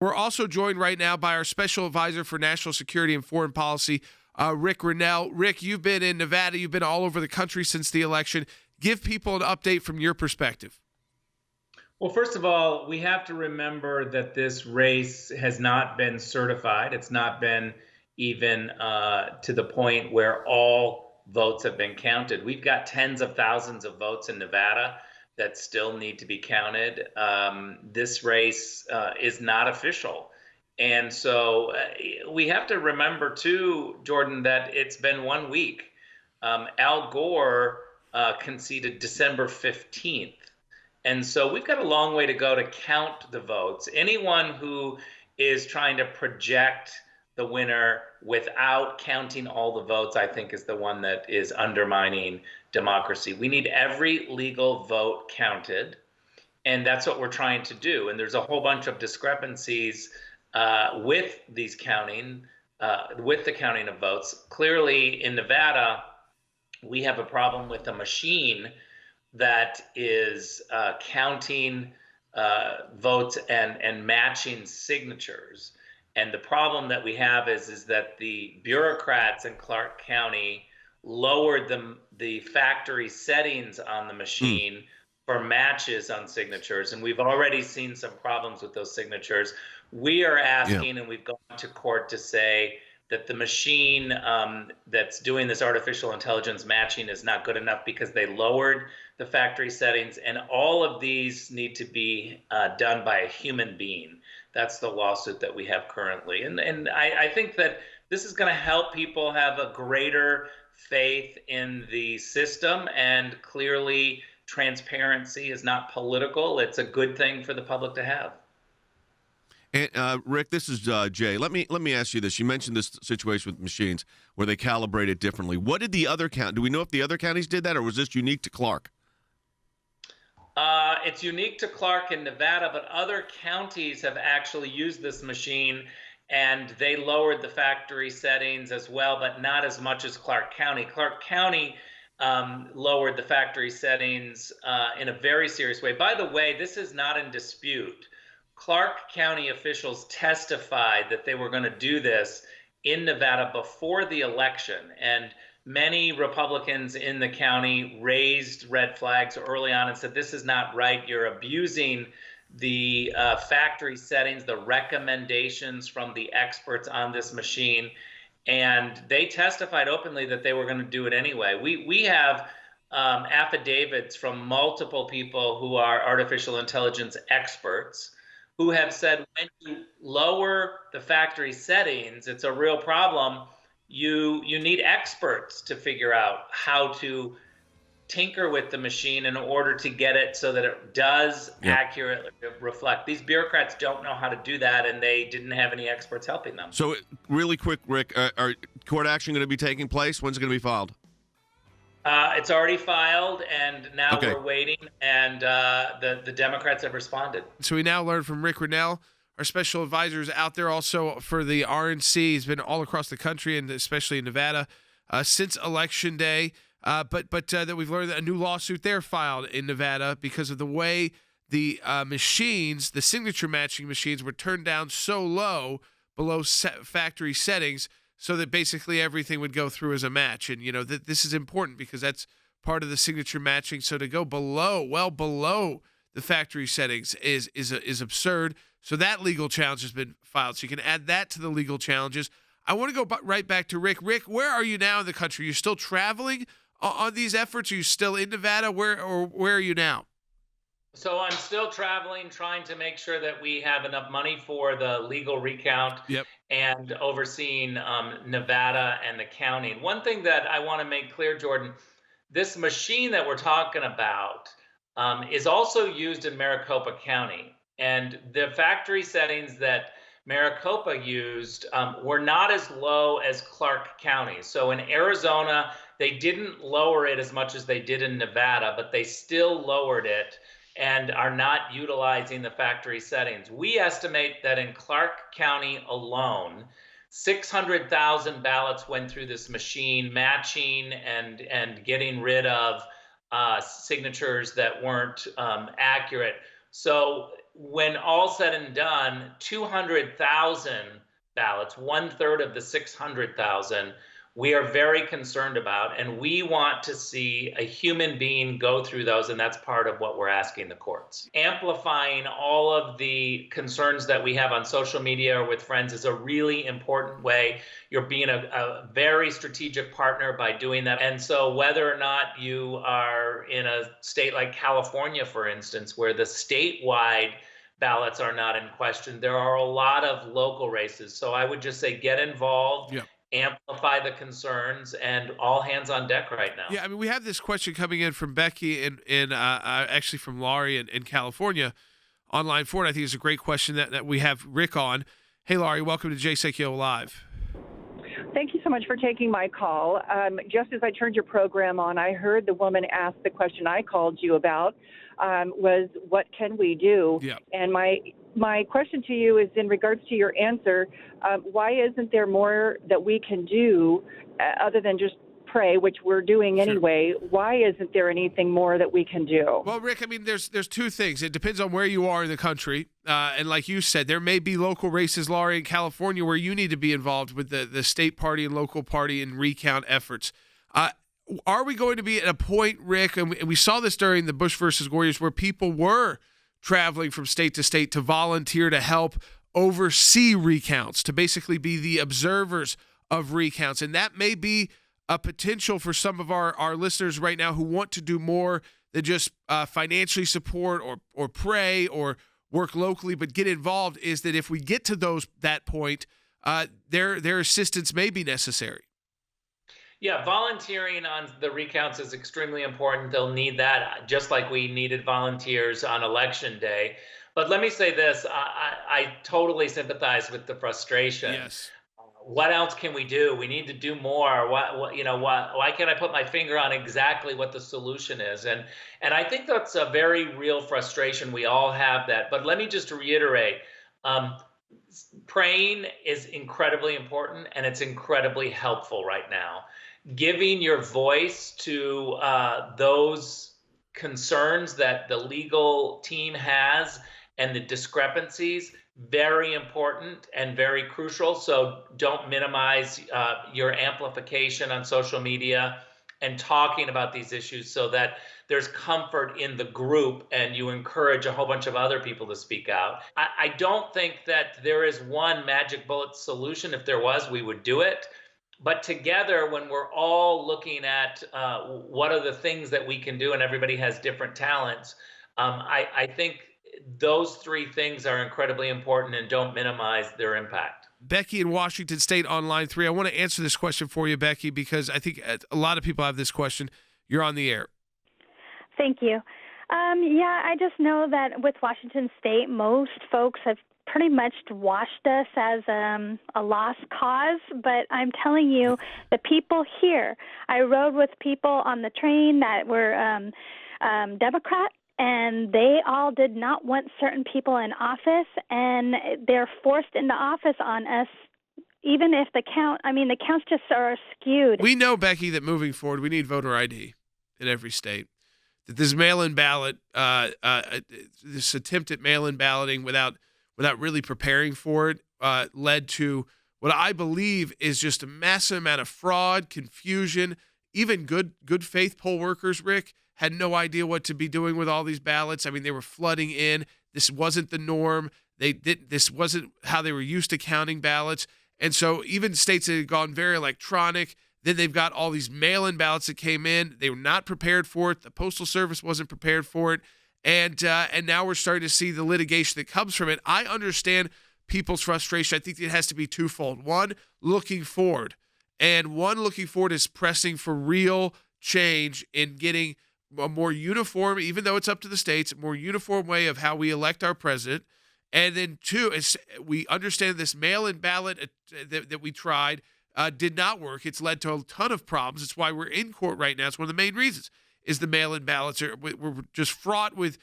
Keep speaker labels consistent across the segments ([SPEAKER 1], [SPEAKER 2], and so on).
[SPEAKER 1] We're also joined right now by our Special Advisor for National Security and Foreign Policy, Rick Grenell. Rick, you've been in Nevada. You've been all over the country since the election. Give people an update from your perspective.
[SPEAKER 2] Well, first of all, we have to remember that this race has not been certified. It's not been even to the point where all votes have been counted. We've got tens of thousands of votes in Nevada that still need to be counted. This race is not official. And so we have to remember, too, Jordan, that it's been 1 week. Al Gore conceded December 15th. And so we've got a long way to go to count the votes. Anyone who is trying to project the winner without counting all the votes, I think, is the one that is undermining democracy. We need every legal vote counted, and that's what we're trying to do. And there's a whole bunch of discrepancies with these counting, with the counting of votes. Clearly, in Nevada, we have a problem with a machine that is counting votes and matching signatures. And the problem that we have is that the bureaucrats in Clark County lowered the factory settings on the machine for matches on signatures. And we've already seen some problems with those signatures. We are asking, and we've gone to court to say that the machine that's doing this artificial intelligence matching is not good enough because they lowered the factory settings, and all of these need to be done by a human being. That's the lawsuit that we have currently. And I think that this is going to help people have a greater faith in the system, and clearly transparency is not political. It's a good thing for the public to have.
[SPEAKER 3] And Rick, this is Jay. Let me ask you this. You mentioned this situation with machines where they calibrate it differently. What did the other county? Do we know if the other counties did that, or was this unique to Clark?
[SPEAKER 2] It's unique to Clark in Nevada, but other counties have actually used this machine, and they lowered the factory settings as well, but not as much as Clark County. Clark County lowered the factory settings in a very serious way. By the way, this is not in dispute. Clark County officials testified that they were going to do this in Nevada before the election, and many Republicans in the county raised red flags early on and said, this is not right. You're abusing the factory settings, the recommendations from the experts on this machine. And they testified openly that they were going to do it anyway. We have affidavits from multiple people who are artificial intelligence experts who have said when you lower the factory settings, it's a real problem. You need experts to figure out how to tinker with the machine in order to get it so that it does accurately reflect. These bureaucrats don't know how to do that, and they didn't have any experts helping them.
[SPEAKER 3] So really quick, Rick, are court action going to be taking place? When's it going to be filed?
[SPEAKER 2] It's already filed, and now we're waiting, and the Democrats have responded.
[SPEAKER 1] So we now learn from Rick Grenell, our special advisor, is out there also for the RNC. He's been all across the country, and especially in Nevada, since Election Day. But that we've learned that a new lawsuit there filed in Nevada because of the way the machines, the signature matching machines, were turned down so low below factory settings, so that basically everything would go through as a match. And, this is important because that's part of the signature matching. So to go well below the factory settings is absurd. So that legal challenge has been filed. So you can add that to the legal challenges. I want to go right back to Rick. Rick, where are you now in the country? You're still traveling on these efforts? Are you still in Nevada? Where are you now?
[SPEAKER 2] So I'm still traveling, trying to make sure that we have enough money for the legal recount and overseeing Nevada and the counting. One thing that I want to make clear, Jordan, this machine that we're talking about is also used in Maricopa County. And the factory settings that Maricopa used were not as low as Clark County. So in Arizona, they didn't lower it as much as they did in Nevada, but they still lowered it and are not utilizing the factory settings. We estimate that in Clark County alone, 600,000 ballots went through this machine, matching and getting rid of signatures that weren't accurate. So when all said and done, 200,000 ballots, 1/3 of the 600,000, we are very concerned about, and we want to see a human being go through those, and that's part of what we're asking the courts. Amplifying all of the concerns that we have on social media or with friends is a really important way. You're being a very strategic partner by doing that. And so whether or not you are in a state like California, for instance, where the statewide ballots are not in question, there are a lot of local races. So I would just say get involved.
[SPEAKER 1] Yeah.
[SPEAKER 2] Amplify the concerns, and all hands on deck right now.
[SPEAKER 1] Yeah, I mean, we have this question coming in from Becky and actually from Laurie in California on line 4. And I think it's a great question that we have Rick on. Hey, Laurie, welcome to Jay Sekulow Live.
[SPEAKER 4] Thank you so much for taking my call. Just as I turned your program on, I heard the woman ask the question I called you about, was what can we do?
[SPEAKER 1] Yeah.
[SPEAKER 4] And my question to you is in regards to your answer, why isn't there more that we can do other than just pray, which we're doing anyway? Why isn't there anything more that we can do?
[SPEAKER 1] Well, Rick, I mean, there's two things. It depends on where you are in the country. And like you said, there may be local races, Laurie, in California where you need to be involved with the state party and local party and recount efforts. Are we going to be at a point, Rick, and we saw this during the Bush versus Gore years, where people were traveling from state to state to volunteer to help oversee recounts, to basically be the observers of recounts. And that may be a potential for some of our listeners right now who want to do more than just financially support or pray or work locally, but get involved, is that if we get to that point, their assistance may be necessary.
[SPEAKER 2] Yeah, volunteering on the recounts is extremely important. They'll need that, just like we needed volunteers on election day. But let me say this, I totally sympathize with the frustration.
[SPEAKER 1] Yes.
[SPEAKER 2] What else can we do? We need to do more. Why can't I put my finger on exactly what the solution is? And I think that's a very real frustration. We all have that. But let me just reiterate, praying is incredibly important, and it's incredibly helpful right now. Giving your voice to those concerns that the legal team has and the discrepancies, very important and very crucial. So don't minimize your amplification on social media and talking about these issues so that there's comfort in the group and you encourage a whole bunch of other people to speak out. I don't think that there is one magic bullet solution. If there was, we would do it. But together, when we're all looking at what are the things that we can do, and everybody has different talents, I think those three things are incredibly important, and don't minimize their impact.
[SPEAKER 1] Becky in Washington State on line 3. I want to answer this question for you, Becky, because I think a lot of people have this question. You're on the air.
[SPEAKER 5] Thank you. Yeah, I just know that with Washington State, most folks have pretty much washed us as a lost cause, but I'm telling you, the people here, I rode with people on the train that were Democrat, and they all did not want certain people in office, and they're forced into office on us, even if the counts just are skewed.
[SPEAKER 1] We know, Becky, that moving forward, we need voter ID in every state. That this mail-in ballot, this attempt at mail-in balloting without really preparing for it, led to what I believe is just a massive amount of fraud, confusion. Even good faith poll workers, Rick, had no idea what to be doing with all these ballots. I mean, they were flooding in. This wasn't the norm. This wasn't how they were used to counting ballots. And so even states that had gone very electronic, then they've got all these mail-in ballots that came in. They were not prepared for it. The Postal Service wasn't prepared for it. And now we're starting to see the litigation that comes from it. I understand people's frustration. I think it has to be twofold. One, looking forward. And one looking forward is pressing for real change in getting a more uniform, even though it's up to the states, a more uniform way of how we elect our president. And then two, is we understand this mail-in ballot that we tried did not work. It's led to a ton of problems. It's why we're in court right now. It's one of the main reasons is the mail-in ballots we're just fraught with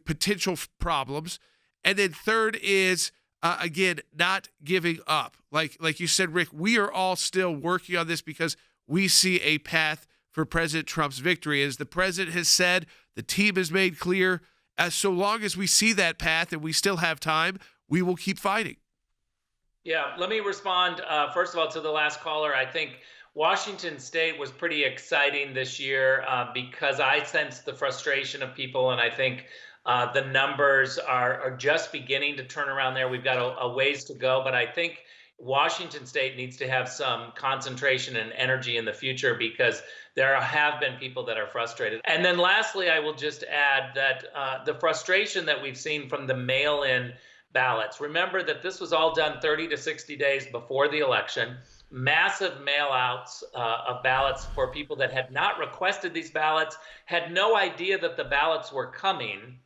[SPEAKER 1] potential problems. And then third is, again, not giving up. Like you said, Rick, we are all still working on this because we see a path for President Trump's victory. As the president has said, the team has made clear, so long as we see that path and we still have time, we will keep fighting.
[SPEAKER 2] Yeah, let me respond first of all to the last caller. I think Washington State was pretty exciting this year because I sensed the frustration of people, and I think the numbers are just beginning to turn around there. We've got a ways to go, but I think Washington State needs to have some concentration and energy in the future because there have been people that are frustrated. And then lastly, I will just add that the frustration that we've seen from the mail-in ballots. Remember that this was all done 30 to 60 days before the election. Massive mail-outs of ballots for people that had not requested these ballots, had no idea that the ballots were coming.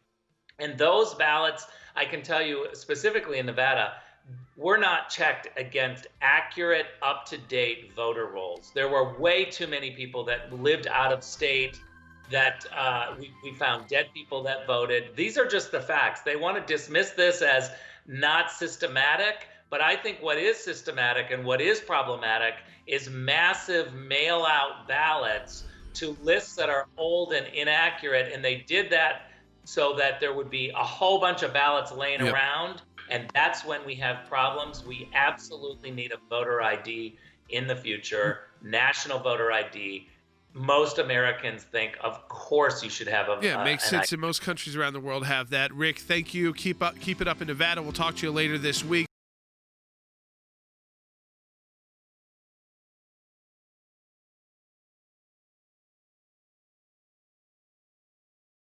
[SPEAKER 2] And those ballots, I can tell you specifically in Nevada, were not checked against accurate, up-to-date voter rolls. There were way too many people that lived out of state, that we found dead people that voted. These are just the facts. They want to dismiss this as not systematic, but I think what is systematic and what is problematic is massive mail-out ballots to lists that are old and inaccurate, and they did that so that there would be a whole bunch of ballots laying around, and that's when we have problems. We absolutely need a voter ID in the future, national voter ID. Most Americans think, of course, you should have a.
[SPEAKER 1] Yeah, it makes sense. And most countries around the world have that. Rick, thank you. Keep it up in Nevada. We'll talk to you later this week.